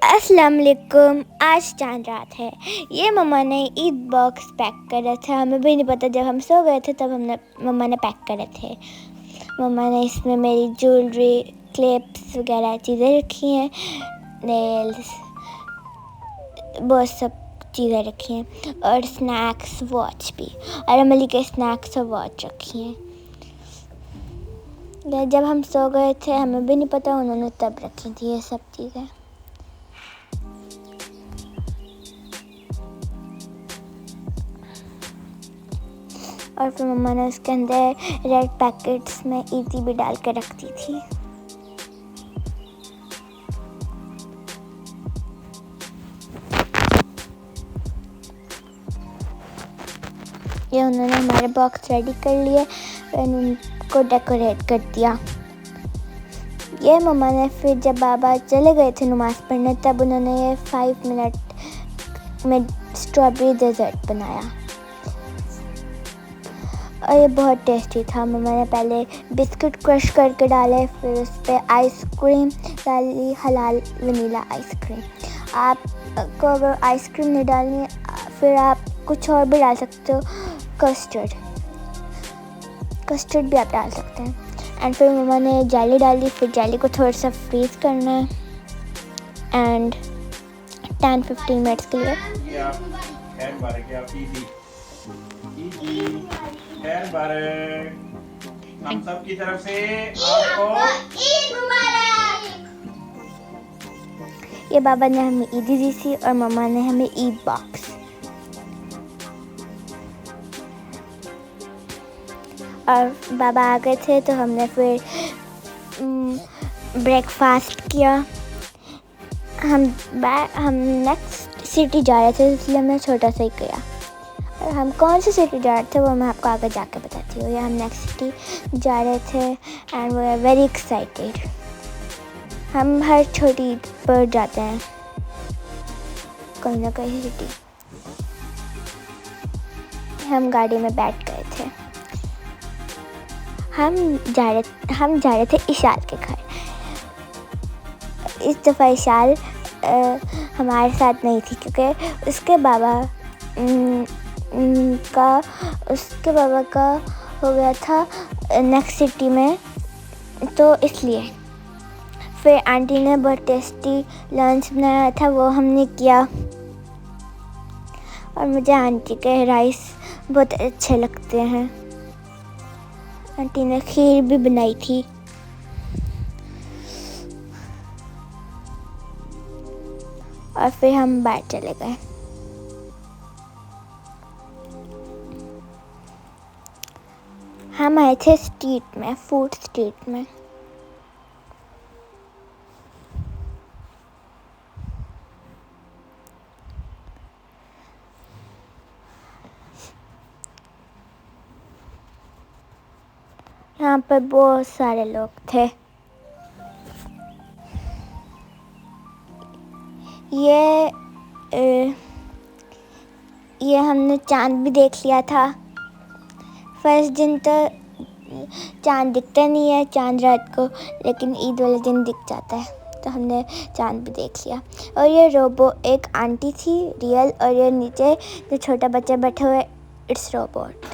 अस्सलाम वालेकुम। आज चांद रात है। ये मम्मा ने ईद बॉक्स पैक करे थे। हमें भी नहीं पता, जब हम सो गए थे तब मम्मा ने पैक करे थे। मम्मा ने इसमें मेरी ज्वेलरी, क्लिप्स वगैरह चीज़ें रखी हैं, नेल्स, बहुत सब चीज़ें रखी हैं, और स्नैक्स, वॉच भी, और अमली के स्नैक्स और वॉच रखी हैं। जब हम सो गए थे हमें भी नहीं पता, उन्होंने तब रखी थी ये सब चीज़ें। और फिर मम्मा ने उसके अंदर रेड पैकेट्स में ईदी भी डाल के रख दी थी। ये उन्होंने हमारे बॉक्स रेडी कर लिए और उनको डेकोरेट कर दिया। ये मम्मा ने फिर जब बाबा चले गए थे नमाज़ पढ़ने, तब उन्होंने ये 5 मिनट में स्ट्रॉबेरी डेजर्ट बनाया और ये बहुत टेस्टी था। मम्मा ने पहले बिस्किट क्रश करके डाले, फिर उस पर आइसक्रीम डाली, हलाल वनीला आइसक्रीम। आपको अगर आइसक्रीम नहीं डालनी है फिर आप कुछ और भी डाल सकते हो, कस्टर्ड भी आप डाल सकते हैं। एंड फिर मम्मा ने जेली डाली, फिर जेली को थोड़ा सा फ्रीज़ करना है एंड 10-15 मिनट्स के लिए। हम सब की तरफ से आपको ईद मुबारक। ये बाबा ने हमें ईदी दी थी और मम्मा ने हमें ईद बॉक्स। और बाबा आ गए थे तो हमने फिर ब्रेकफास्ट किया। हम नेक्स्ट सिटी जा रहे थे, इसलिए हमने छोटा सा ही किया। और हम कौन सी सिटी जा रहे थे वो मैं आपको आगे जाके बताती हूँ। या हम नेक्स्ट सिटी जा रहे थे and we are very excited. हम हर छोटी ईद पर जाते हैं कहीं ना कहीं सिटी। हम गाड़ी में बैठ गए थे। हम जा रहे थे इशाल के घर। इस दफ़ा इशाल हमारे साथ नहीं थी क्योंकि उसके बाबा का हो गया था नेक्स्ट सिटी में, तो इसलिए फिर आंटी ने बहुत टेस्टी लंच बनाया था, वो हमने किया। और मुझे आंटी के राइस बहुत अच्छे लगते हैं। आंटी ने खीर भी बनाई थी। और फिर हम बाहर चले गए। हम आए थे स्ट्रीट में, फूड स्ट्रीट में। यहाँ पर बहुत सारे लोग थे। ये हमने चांद भी देख लिया था। फर्स्ट दिन तो चांद दिखता नहीं है चांद रात को, लेकिन ईद वाले दिन दिख जाता है, तो हमने चांद भी देख लिया। और ये एक आंटी थी रियल, और ये नीचे जो छोटा बच्चा बैठा हुआ है, इट्स रोबोट।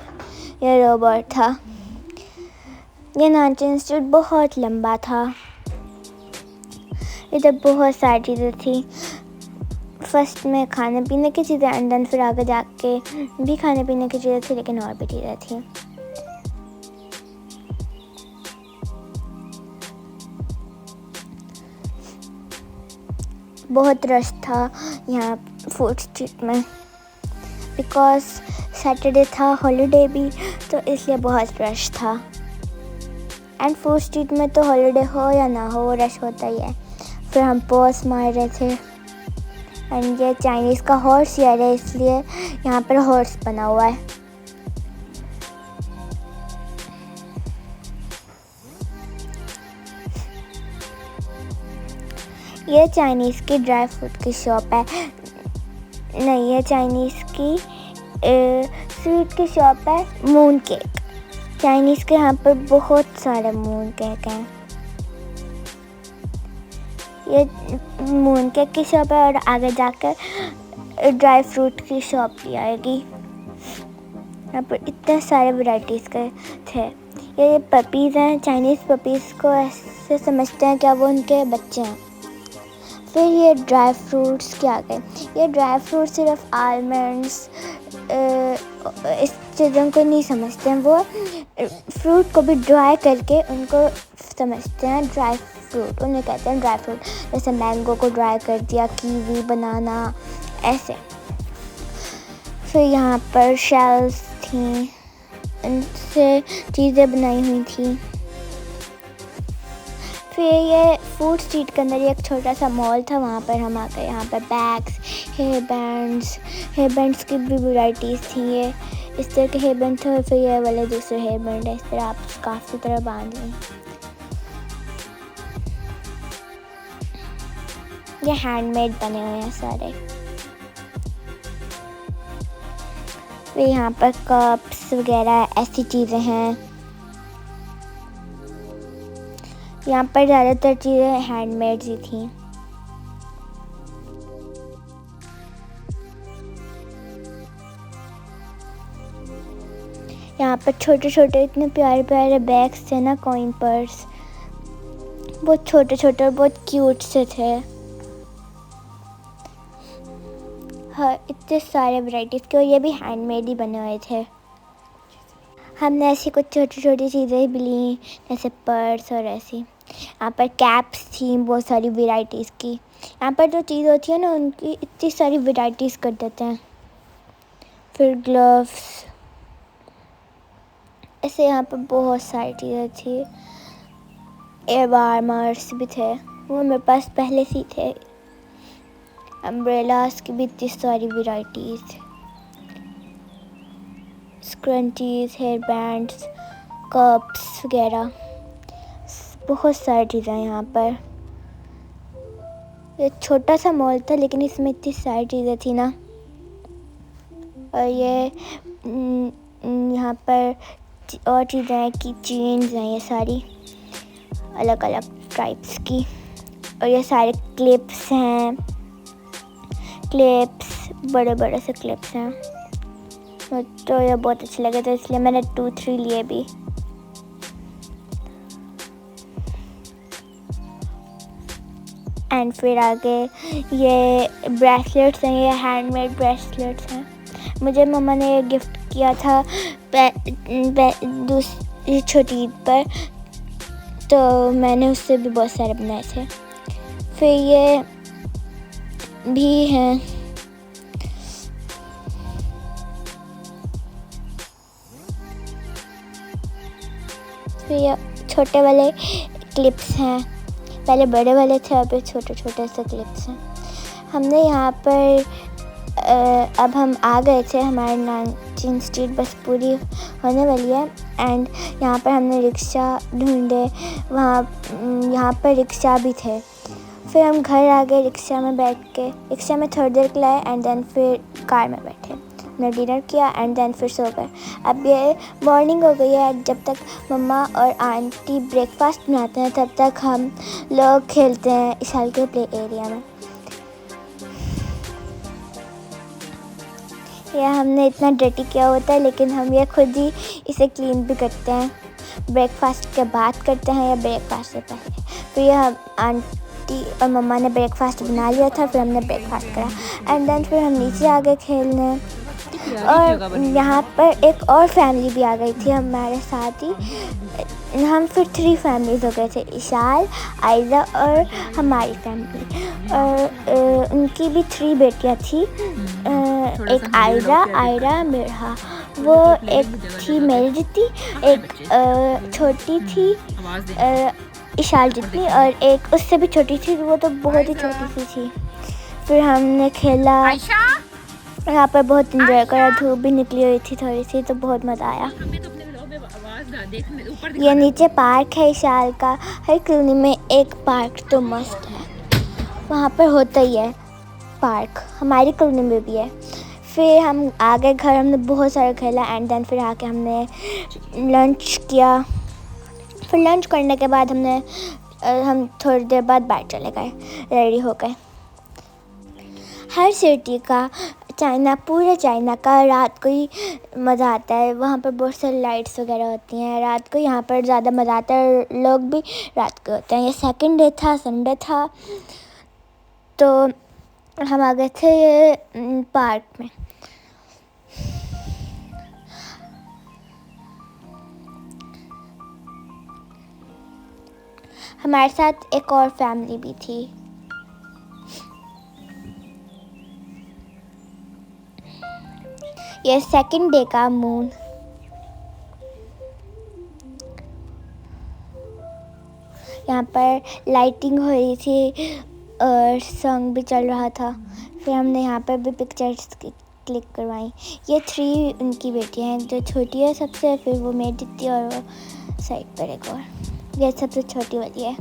ये रोबोट था। ये नाचन इंस्टीट्यूट बहुत लंबा था। इधर बहुत सारी चीज़ें थी। फर्स्ट में खाने पीने की चीज़ें एंड देन फिर आगे जाके भी खाने पीने की चीज़ें थी, लेकिन और भी चीज़ें थी। बहुत रश था यहाँ फूड स्ट्रीट में, बिकॉज सैटरडे था, हॉलीडे भी, तो इसलिए बहुत रश था। एंड फूड स्ट्रीट में तो हॉलीडे हो या ना हो रश होता ही है। फिर हम पॉज मार रहे थे। एंड ये चाइनीज़ का हॉर्स ईयर है, इसलिए यहाँ पर हॉर्स बना हुआ है। ये चाइनीज़ की ड्राई फ्रूट की शॉप है। नहीं, ये चाइनीज़ की स्वीट की शॉप है। मून केक, चाइनीज़ के यहाँ पर बहुत सारे मून केक हैं। ये मून केक की शॉप है और आगे जाकर ड्राई फ्रूट की शॉप भी आएगी। यहाँ पर इतने सारे वैरायटीज़ के थे। ये पपीज़ हैं, चाइनीज़ पपीज़ को ऐसे समझते हैं क्या वो उनके बच्चे हैं। फिर ये ड्राई फ्रूट्स के आ गए। ये ड्राई फ्रूट सिर्फ आलमंड्स इस चीज़ों को नहीं समझते हैं, वो फ्रूट को भी ड्राई करके उनको समझते हैं ड्राई फ्रूट, उन्हें कहते हैं ड्राई फ्रूट। जैसे मैंगो को ड्राई कर दिया, कीवी, बनाना, ऐसे। फिर यहाँ पर शेल्स थी, उनसे चीज़ें बनाई हुई थी। फिर ये फूड स्ट्रीट के अंदर एक छोटा सा मॉल था, वहाँ पर हम आ गए। यहाँ पर बैग्स, हेयर बैंड्स की भी वैराइटीज़ थी। ये इस तरह के हेयर बैंड थे और फिर ये वाले दूसरे हेयर बैंड है, इस तरह आप स्कार्फ की तरह बांध लें। ये हैंडमेड बने हुए हैं सारे। फिर यहाँ पर कप्स वगैरह ऐसी चीज़ें हैं। यहाँ पर ज़्यादातर चीज़ें हैंडमेड ही थी। यहाँ पर छोटे छोटे इतने प्यारे प्यारे बैग्स थे ना, कॉइन पर्स, बहुत छोटे छोटे और बहुत क्यूट से थे। हाँ, इतने सारे वैराइटीज़ के, और ये भी हैंडमेड ही बने हुए थे। हमने ऐसी कुछ छोटी छोटी चीज़ें भी ली, जैसे पर्स और ऐसी। यहाँ पर कैप्स थी बहुत सारी वैराइटीज़ की। यहाँ पर जो चीज़ होती है ना, उनकी इतनी सारी वैराइटीज़ कर देते हैं। फिर ग्लव्स, ऐसे यहाँ पर बहुत सारी चीज़ें थी। एयर वार्मर्स भी थे, वो मेरे पास पहले से ही थे। अम्ब्रेलास की भी इतनी सारी varieties, scrunchies, hair bands, cups वगैरह, बहुत सारी चीज़ें हैं यहाँ पर। ये छोटा सा मॉल था लेकिन इसमें इतनी सारी चीज़ें थी ना। और ये यहाँ पर और चीज़ें हैं कि चेन्स हैं, ये सारी अलग अलग टाइप्स की। और ये सारे क्लिप्स हैं, बड़े बड़े से क्लिप्स हैं। तो ये बहुत अच्छे लगे तो इसलिए मैंने 2-3 लिए भी। एंड फिर आगे ये ब्रेसलेट्स हैं, ये हैंडमेड ब्रेसलेट्स हैं। मुझे मम्मा ने ये गिफ्ट किया था दूसरी छोटी ईद पर, तो मैंने उससे भी बहुत सारे बनाए थे। फिर ये भी हैं, फिर ये छोटे वाले क्लिप्स हैं। पहले बड़े वाले थे, अब छोटे छोटे से क्लिप्स हैं। हमने यहाँ पर अब हम आ गए थे, हमारे 19 स्ट्रीट बस पूरी होने वाली है। एंड यहाँ पर हमने रिक्शा ढूंढे, यहाँ पर रिक्शा भी थे। फिर हम घर आ गए, रिक्शा में बैठ के, रिक्शा में थोड़ी देर के लिए एंड देन फिर कार में बैठे, हमने डिनर किया एंड देन फिर सो गए। अब ये मॉर्निंग हो गई है, जब तक मम्मा और आंटी ब्रेकफास्ट बनाते हैं तब तक हम लोग खेलते हैं इशाल के प्ले एरिया में। यह हमने इतना डर्टी किया होता है लेकिन हम ये खुद ही इसे क्लीन भी करते हैं। ब्रेकफास्ट के बाद करते हैं या ब्रेकफास्ट से पहले। फिर यह हम आंटी और मम्मा ने ब्रेकफास्ट बना लिया था, फिर हमने ब्रेकफास्ट करा एंड देन फिर हम नीचे आ गए खेलने। और यहाँ पर एक और फैमिली भी आ गई थी हमारे साथ ही। हम फिर 3 फैमिलीज़ हो गए थे, इशाल, आयजा और हमारी फैमिली। और उनकी भी 3 बेटियाँ थी, एक आयरा, मिर्हा। वो एक थी मेरी जितनी, एक छोटी थी इशाल जितनी, और एक उससे भी छोटी थी, वो तो बहुत ही छोटी सी थी। फिर हमने खेला, यहाँ पर बहुत इंजॉय करा, धूप भी निकली हुई थी थोड़ी सी, तो बहुत मज़ा आया। ये नीचे पार्क है इशाल का, हर कॉलोनी में एक पार्क तो मस्त है, वहाँ पर होता ही है पार्क, हमारी कॉलोनी में भी है। फिर हम आ गए घर, हमने बहुत सारा खेला एंड देन फिर आके हमने लंच किया। फिर लंच करने के बाद हमने और हम थोड़ी देर बाद बाहर चले गए, रेडी हो गए। हर सिटी का पूरे चाइना का रात को ही मज़ा आता है। वहाँ पर बहुत सारी लाइट्स वगैरह होती हैं रात को। यहाँ पर ज़्यादा मज़ा आता है, लोग भी रात को होते हैं। ये सेकंड डे था, संडे था, तो हम आ गए थे ये पार्क में। हमारे साथ एक और फैमिली भी थी। ये सेकंड डे का मून। यहाँ पर लाइटिंग हो रही थी और सॉन्ग भी चल रहा था। फिर हमने यहाँ पर भी पिक्चर्स क्लिक करवाई। ये 3 उनकी बेटियाँ हैं, जो छोटी है सबसे, फिर वो मेरी दिखती और वो साइड पर एक और, ये सबसे छोटी वाली है।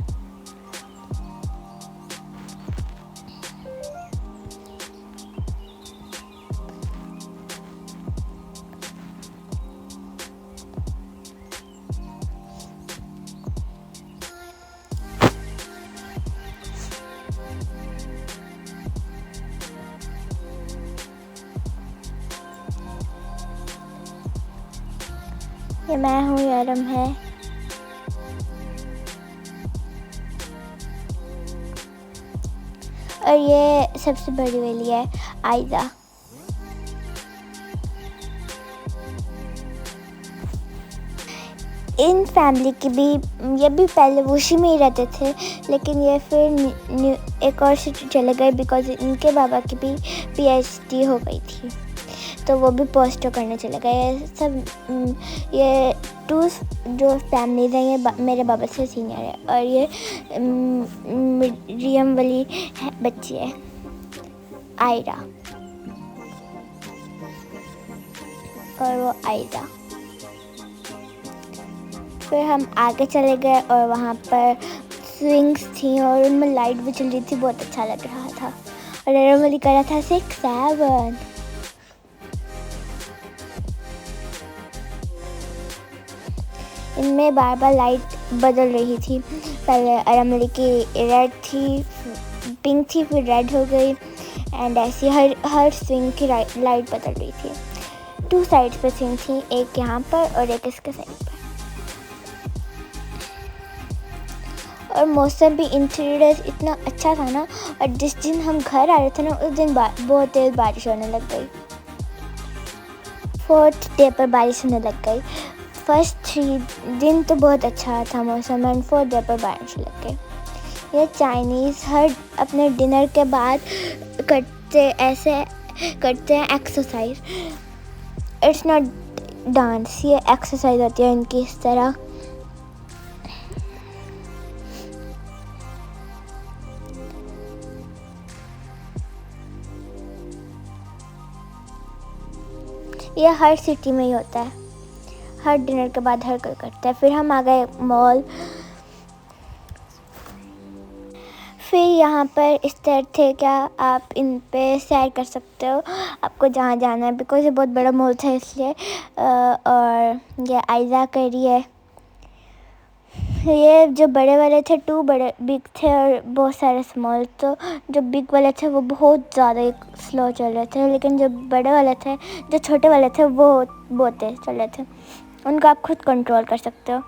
ये मैं हूँ, ये अरम है। और ये सबसे बड़ी वाली है, आयदा। इन फैमिली की भी, ये भी पहले वुशी में ही रहते थे, लेकिन ये फिर एक और सिटी चले गए बिकॉज इनके बाबा की भी PhD हो गई थी, तो वो भी पोस्ट करने चले गए। ये 2 जो फैमिलीज हैं, ये मेरे बाबा से सीनियर है। और ये मीडियम वाली बच्ची है, आयरा, और वो आयदा। फिर हम आगे चले गए और वहाँ पर स्विंग्स थी और उनमें लाइट भी चल रही थी, बहुत अच्छा लग रहा था। और नॉर्मली कर रहा था 6, 7। इनमें बार बार लाइट बदल रही थी। पहले अरमली की रेड थी, पिंक थी, फिर रेड हो गई, एंड ऐसी हर स्विंग की लाइट बदल रही थी। 2 साइड्स पे स्विंग थी, एक यहाँ पर और एक इसके साइड पर। और मौसम भी इन 3 डेज इतना अच्छा था ना, और जिस दिन हम घर आ रहे थे ना, उस दिन बहुत तेज़ बारिश होने लग गई। 4th डे पर बारिश होने लग गई। फर्स्ट 3 दिन तो बहुत अच्छा था मौसम, एंड 4th डे पर बारिश लग गई। ये चाइनीज़ हर अपने डिनर के बाद करते हैं एक्सरसाइज। इट्स नॉट डांस, ये एक्सरसाइज होती है इनकी इस तरह। ये हर सिटी में ही होता है, हर डिनर के बाद हर कोई करता है। फिर हम आ गए मॉल। फिर यहाँ पर इस तरह थे, क्या आप इन पे सैर कर सकते हो, आपको जहाँ जाना है, बिकॉज ये बहुत बड़ा मॉल था इसलिए। और ये आयजा कर रही है। ये जो बड़े वाले थे 2 बड़े बिग थे और बहुत सारे स्मॉल, तो जो बिग वाले थे वो बहुत ज़्यादा स्लो चल रहे थे, लेकिन जो बड़े वाले थे, जो छोटे वाले थे, वो बहुत तेज़ चल रहे थे। उनको आप खुद कंट्रोल कर सकते हो।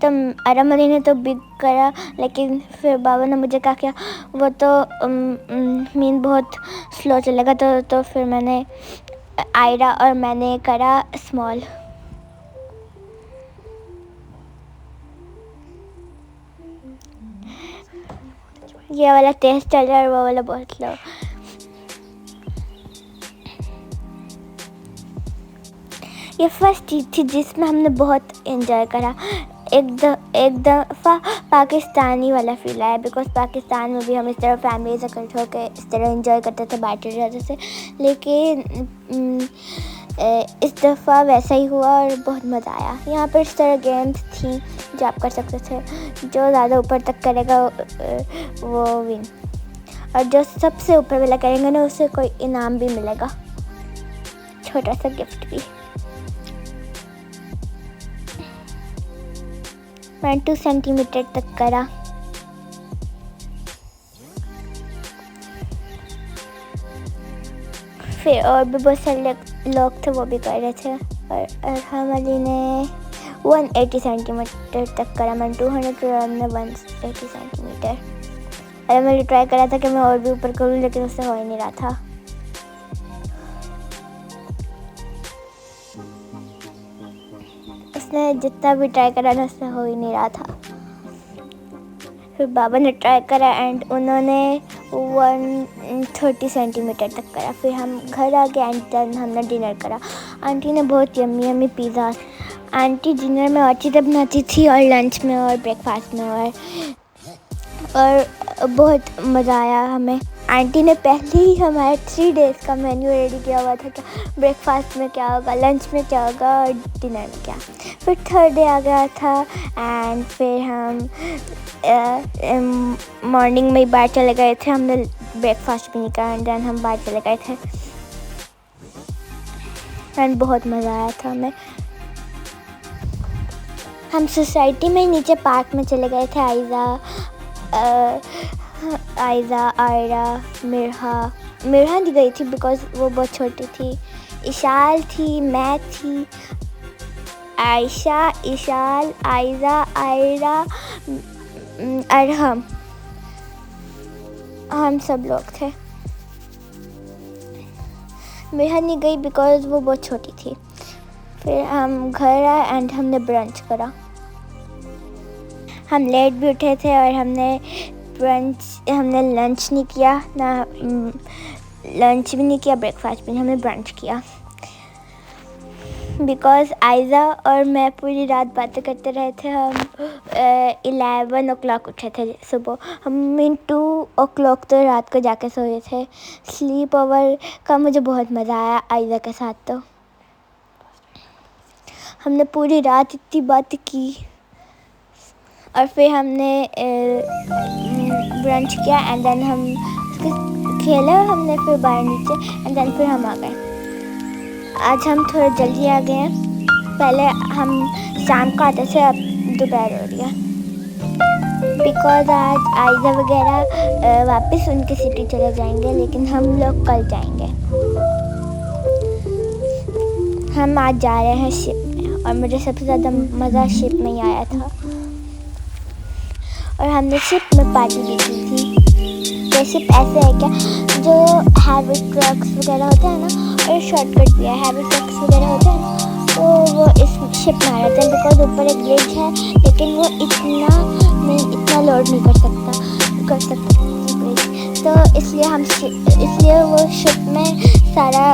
तो अरम अली ने तो बिग करा, लेकिन फिर बाबा ने मुझे कहा क्या वो तो मीन बहुत स्लो चलेगा, तो फिर मैंने आयरा और मैंने करा स्मॉल। ये वाला तेज चल रहा है और वो वाला बहुत स्लो। ये फर्स्ट चीज़ थी जिसमें हमने बहुत एंजॉय करा। एक दफ़ा पाकिस्तानी वाला फील आया, बिकॉज पाकिस्तान में भी हम इस तरह फैमिली से इकट्ठे होकर इस तरह एंजॉय करते थे बैठे रहते थे, लेकिन इस दफ़ा वैसा ही हुआ और बहुत मज़ा आया। यहाँ पर इस तरह गेम्स थी जो आप कर सकते थे, जो ज़्यादा ऊपर तक करेगा वो विन, और जो सबसे ऊपर वाला करेंगे ना उसे कोई इनाम भी मिलेगा, छोटा सा गिफ्ट भी। मैंने 2 सेंटीमीटर तक करा। फिर और भी बहुत सारे लोग थे वो भी कर रहे थे। और हमारी ने 180 सेंटीमीटर तक करा। मैंने 200 और हमने 180 सेंटीमीटर। अरे मैंने ट्राई करा था कि मैं और भी ऊपर करूँ, लेकिन उससे हो ही नहीं रहा था। उसने जितना भी ट्राई करा ना उससे हो ही नहीं रहा था। फिर बाबा ने ट्राई करा एंड उन्होंने 130 सेंटीमीटर तक करा। फिर हम घर आ गए एंड देन हमने डिनर करा। आंटी ने बहुत yummy yummy pizza, aunty dinner में और चीज़ें बनाती थी और लंच में और ब्रेकफास्ट में और बहुत मज़ा आया हमें। आंटी ने पहले ही हमारे 3 डेज़ का मेन्यू रेडी किया हुआ था कि ब्रेकफास्ट में क्या होगा, लंच में क्या होगा और डिनर में क्या। फिर 3rd डे आ गया था एंड फिर हम मॉर्निंग में ही बाहर चले गए थे। हमने ब्रेकफास्ट भी नहीं करा एंड देन हम बाहर चले गए थे एंड बहुत मज़ा आया था हमें। हम सोसाइटी में नीचे पार्क में चले गए थे। आयज़ा, आयरा, मिरहा नहीं गई थी बिकॉज वो बहुत छोटी थी। इशाल थी, मैं थी, आयशा, इशाल, आयज़ा, आयरा, अरहम, हम सब लोग थे। मिरहा नहीं गई बिकॉज वो बहुत छोटी थी। फिर हम घर आए एंड हमने ब्रंच करा। हम लेट भी उठे थे और हमने लंच नहीं किया, ना लंच भी नहीं किया, ब्रेकफास्ट भी नहीं, हमने ब्रंच किया। बिकॉज आयज़ा और मैं पूरी रात बातें करते रहे थे। हम 11 o'clock उठे थे सुबह। हम 2 o'clock तो रात को जाके सोए थे। स्लीप ओवर का मुझे बहुत मज़ा आया आयज़ा के साथ। तो हमने पूरी रात इतनी बातें की और फिर हमने ब्रंच किया एंड देन हम खेला हमने फिर बाहर नीचे एंड देन फिर हम आ गए। आज हम थोड़ा जल्दी आ गए हैं। पहले हम शाम को आते थे, अब दोपहर हो रही है बिकॉज आज आयज़ा वगैरह वापस उनकी सिटी चले जाएंगे, लेकिन हम लोग कल जाएंगे। हम आज जा रहे हैं शिप में और मुझे सबसे ज़्यादा मज़ा शिप में ही आया था। और हमने शिप में पार्टी भी की थी। ये शिप ऐसे है क्या, जो हैवी ट्रक्स वगैरह होते हैं ना, और शॉर्टकट भी है। हैवी ट्रक्स वगैरह होते हैं ना, तो वो इस शिप में आ जाते हैं बिकॉज ऊपर एक ब्रिज है, लेकिन वो इतना लोड नहीं कर सकता ब्रिज। तो इसलिए वो शिप में सारा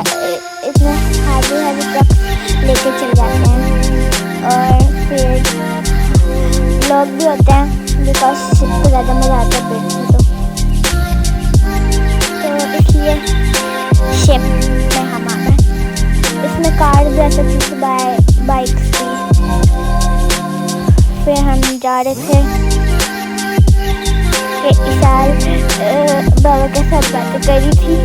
इतना हैवी ट्रक्स लेके चल जाते हैं। और फिर लोग भी होते हैं बिकॉज शिप को ज़्यादा मज़ा आता है ब्रिज में। तो इसलिए शिप में हम आ गए। इसमें कार भी आ सकती थी, बाइक्स भी। फिर हम जा रहे थे कि इशाल बाबा के साथ बातें करी थी।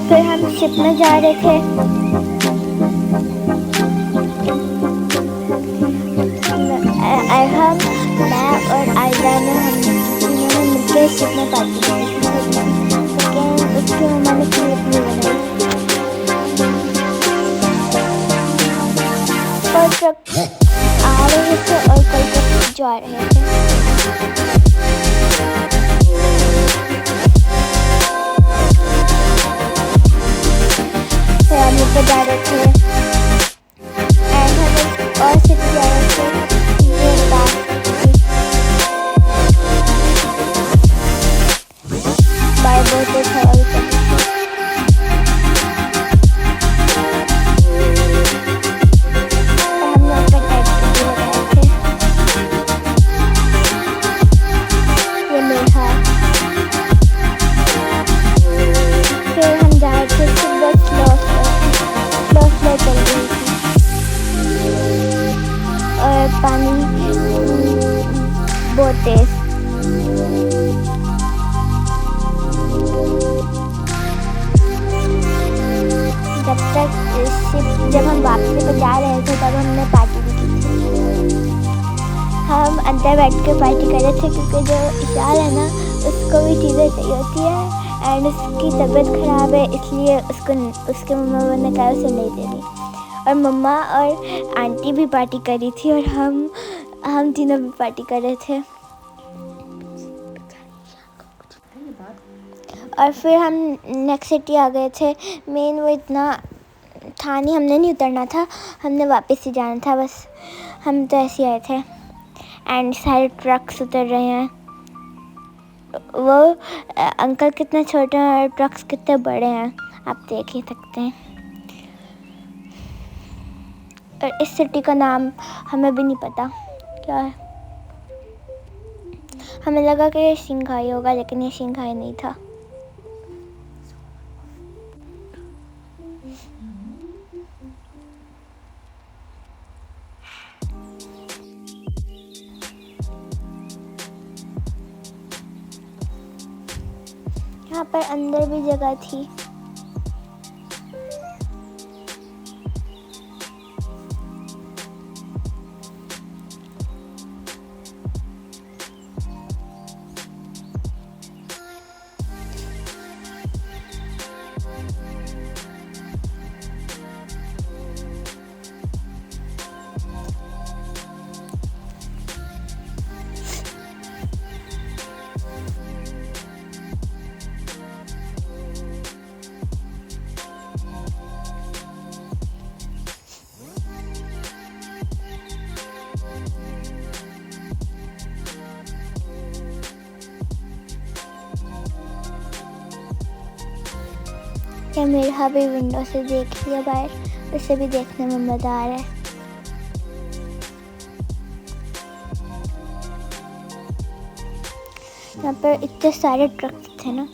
फिर हम शिप में जा रहे थे। अरहम, मैं और आयज़ा ने हम मिलकर शिप में पार्टी की थी, लेकिन उसकी मम्मा ने क्लिप नहीं बनाई। कल ट्रक आ रहे थे और कल ट्रक जा रहे थे। हम ऊपर जा रहे थे एंड हम और सिटी जा रहे थे। बाय बहुत था अभी तक। हम लोग का टाइप लगाए थे। ये मेरा फिर हम जा रहे थे सुबह स्लो चल रही थी और पानी तेज। जब हम वापसी पर जा रहे थे तब हमने पार्टी भी की थी। हम अंदर बैठ के पार्टी कर रहे थे क्योंकि जो इशाल है ना उसको भी चीज़ें चाहिए होती है एंड उसकी तबीयत ख़राब है, इसलिए उसके मम्मा ने कहा उसे नहीं देनी। और मम्मा और आंटी भी पार्टी कर रही थी और हम तीनों भी पार्टी कर रहे थे। और फिर हम नेक्स्ट सिटी आ गए थे। मेन वो इतना था नहीं, हमने नहीं उतरना था, हमने वापस ही जाना था बस। हम तो ऐसे ही आए थे एंड सारे ट्रक्स उतर रहे हैं। वो अंकल कितने छोटे हैं और ट्रक्स कितने बड़े हैं आप देख ही सकते हैं। और इस सिटी का नाम हमें भी नहीं पता क्या है। हमें लगा कि ये शंघाई होगा लेकिन ये शंघाई नहीं था। यहाँ पर अंदर भी जगह थी। क्या मेरा भी विंडो से देख लिया बाहर, उसे भी देखने में मज़ा आ रहा है। यहाँ पर इतने सारे ट्रक्स थे ना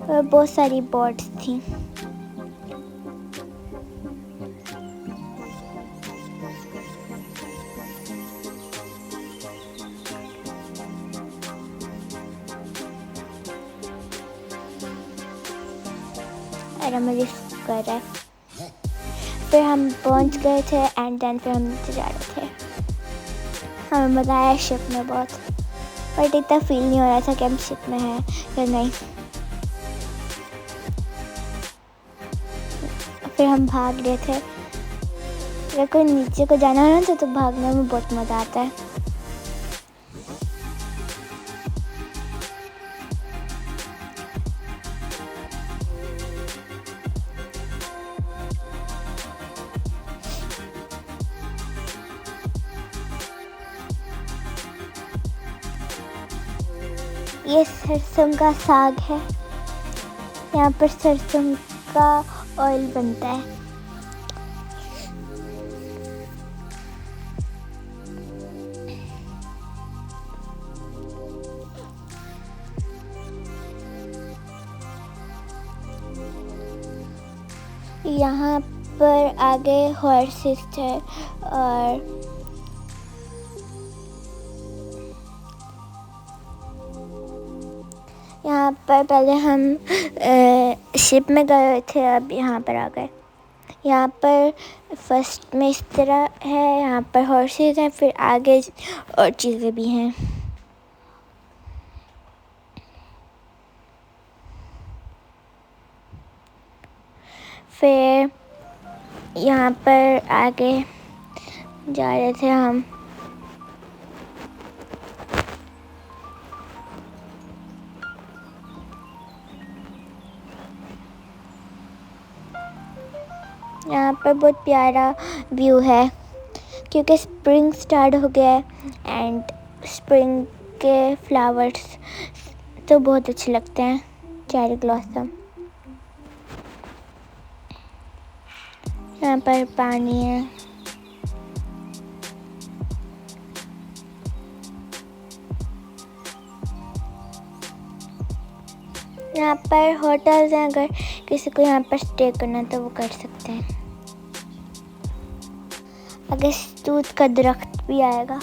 और बहुत सारी बोट्स थी। और हमें रिस्क कर रहा है। फिर हम पहुंच गए थे एंड देन फिर हम नीचे जा रहे थे। हमें मज़ा आया शिप में बहुत, बट इतना फील नहीं हो रहा था कि हम शिप में हैं या नहीं। फिर हम भाग रहे थे। अगर कोई नीचे को जाना हो ना तो भागने में बहुत मज़ा आता है। ये सरसों का साग है। यहाँ पर सरसों का ऑयल बनता है। यहाँ पर आगे हॉर्सेस है और यहाँ पर पहले हम शिप में गए हुए थे, अब यहाँ पर आ गए। यहाँ पर फर्स्ट में इस तरह है, यहाँ पर हॉर्सेस हैं, फिर आगे और चीज़ें भी हैं। फिर यहाँ पर आगे जा रहे थे हम। यहाँ पर बहुत प्यारा व्यू है क्योंकि स्प्रिंग स्टार्ट हो गया है एंड स्प्रिंग के फ्लावर्स तो बहुत अच्छे लगते हैं, चेरी ब्लॉसम। यहाँ पर पानी है। यहाँ पर होटल्स हैं, अगर किसी को यहाँ पर स्टे करना तो वो कर सकते हैं। आगे तूत का दरख्त भी आएगा।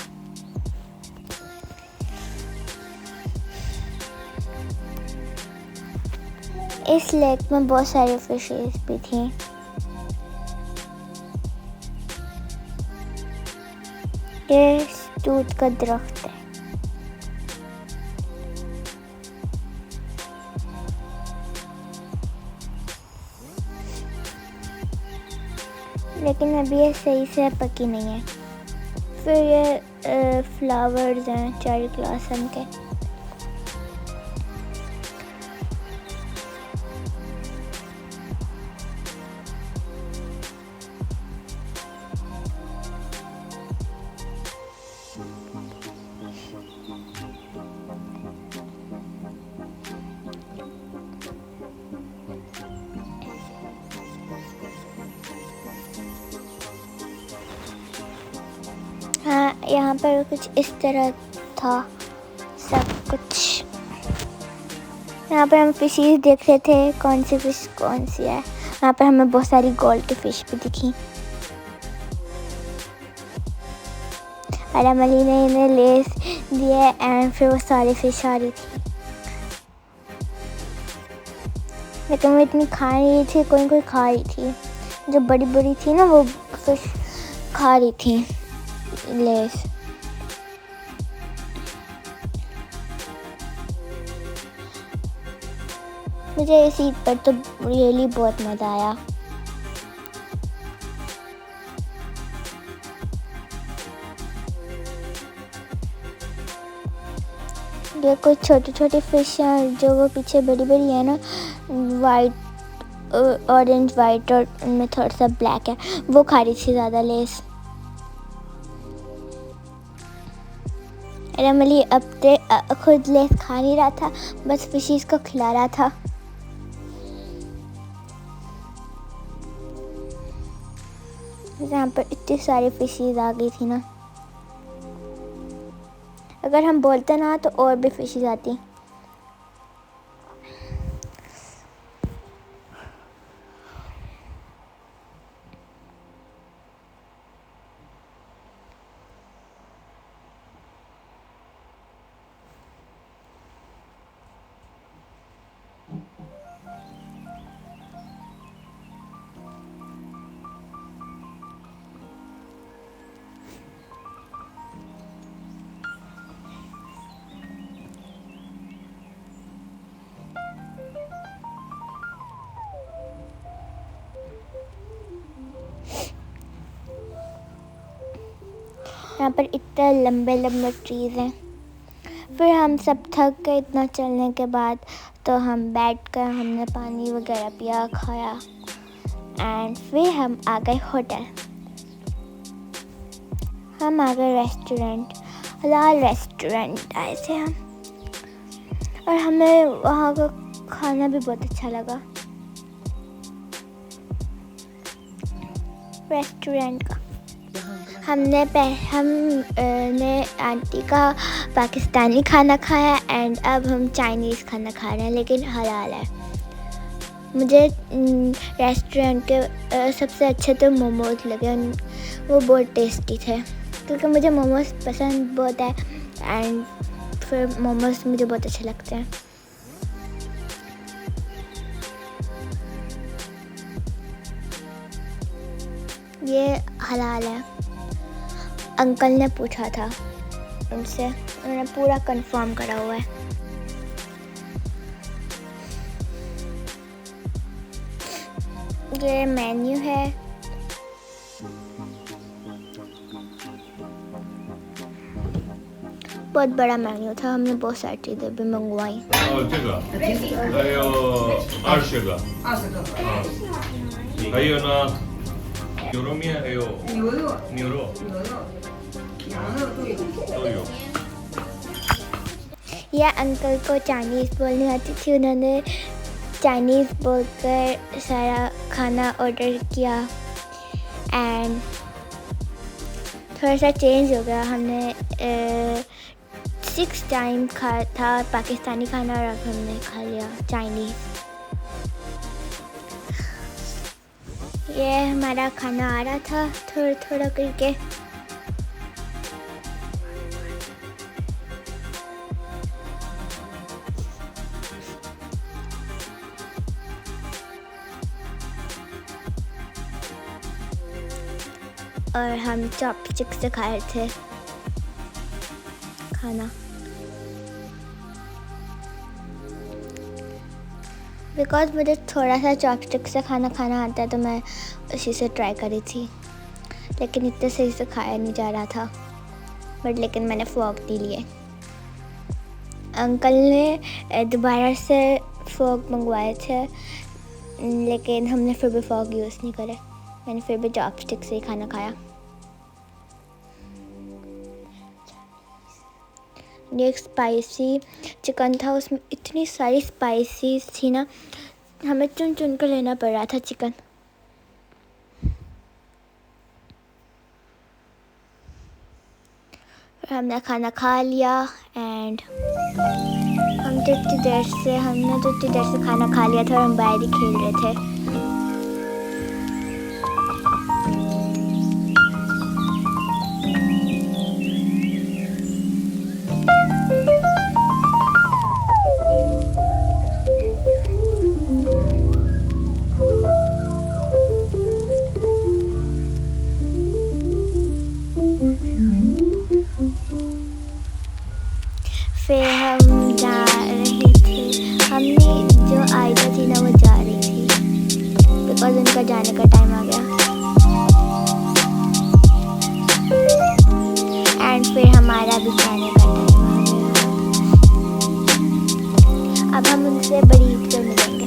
इस लेक में बहुत सारी फिशेस भी थी। ये तूत का दरख्त है। लेकिन अभी ये सही से पकी नहीं है। फिर ये फ्लावर्स हैं चेरी ब्लॉसम के। हाँ, यहाँ पर कुछ इस तरह था सब कुछ। यहाँ पर हम फिशेस देख रहे थे कौन सी फिश कौन सी है। यहाँ पर हमें बहुत सारी गोल्ड की फिश भी दिखी और अमली ने इन्हें लेस दिए एंड फिर वो सारी फिश आ रही थी, लेकिन वो इतनी खा नहीं थी। कोई खा रही थी, जो बड़ी बड़ी थी ना वो फिश खा रही थी लेस। मुझे इस ईद पर तो रियली बहुत मज़ा आया। ये कुछ छोटी छोटी फिश हैं जो वो पीछे बड़ी बड़ी है ना, वाइट ऑरेंज वाइट और उनमें थोड़ा सा ब्लैक है, वो खा रही थी ज़्यादा लेस। रमली अब खुद लेस खा नहीं रहा था, बस फिशेस को खिला रहा था। यहाँ पर इतनी सारी फिशेस आ गई थी ना, अगर हम बोलते ना तो और भी फिशेस आती। यहाँ पर इतने लंबे लंबे ट्रीज हैं। फिर हम सब थक गए इतना चलने के बाद, तो हम बैठकर हमने पानी वगैरह पिया खाया एंड फिर हम आ गए होटल। हम आ गए रेस्टोरेंट, हलाल रेस्टोरेंट आए थे हम, और हमें वहाँ का खाना भी बहुत अच्छा लगा रेस्टोरेंट का। हमने आंटी का पाकिस्तानी खाना खाया एंड अब हम चाइनीज़ खाना खा रहे हैं, लेकिन हलाल है। मुझे रेस्टोरेंट के सबसे अच्छे तो मोमोज लगे, वो बहुत टेस्टी थे, क्योंकि मुझे मोमोज पसंद बहुत है एंड फिर मोमोज मुझे बहुत अच्छे लगते हैं। ये हलाल है। अंकल ने पूछा था उनसे, उन्होंने पूरा कंफर्म करा हुआ है। ये मेन्यू है। बहुत बड़ा मेन्यू था, हमने बहुत सारी चीज़ें भी मंगवाई। 这个还有20个，还有呢，牛肉面，还有牛肉都有。 यह अंकल को चाइनीज़ बोलनी आती थी, उन्होंने चाइनीज़ बोलकर सारा खाना ऑर्डर किया एंड थोड़ा सा चेंज हो गया। हमने 6 टाइम खाया था पाकिस्तानी खाना और अब हमने खा लिया चाइनीज़। ये हमारा खाना आ रहा था थोड़ा थोड़ा करके। और हम चॉपस्टिक से खा रहे थे खाना, बिकॉज मुझे थोड़ा सा चॉपस्टिक से खाना आता है तो मैं उसी से ट्राई करी थी, लेकिन इतने सही से खाया नहीं जा रहा था। बट लेकिन मैंने फोक नहीं लिए। अंकल ने दोबारा से फोक मंगवाए थे, लेकिन हमने फिर भी फोक यूज़ नहीं करे। मैंने फिर भी चॉपस्टिक से ही खाना खाया। ये एक स्पाइसी चिकन था, उसमें इतनी सारी स्पाइसीज थी ना, हमें चुन चुन कर लेना पड़ रहा था चिकन। हमने खाना खा लिया एंड हमने तो इतनी देर से खाना खा लिया था और हम बाहर ही खेल रहे थे। फिर हम जा रहे थे, हमने जो आयदा थी ना वो जा रही थी, बिकॉज उनका जाने का टाइम आ गया। एंड फिर हमारा भी जाने का टाइम आ गया। अब हम उनसे बड़ी ईद पर मिलेंगे।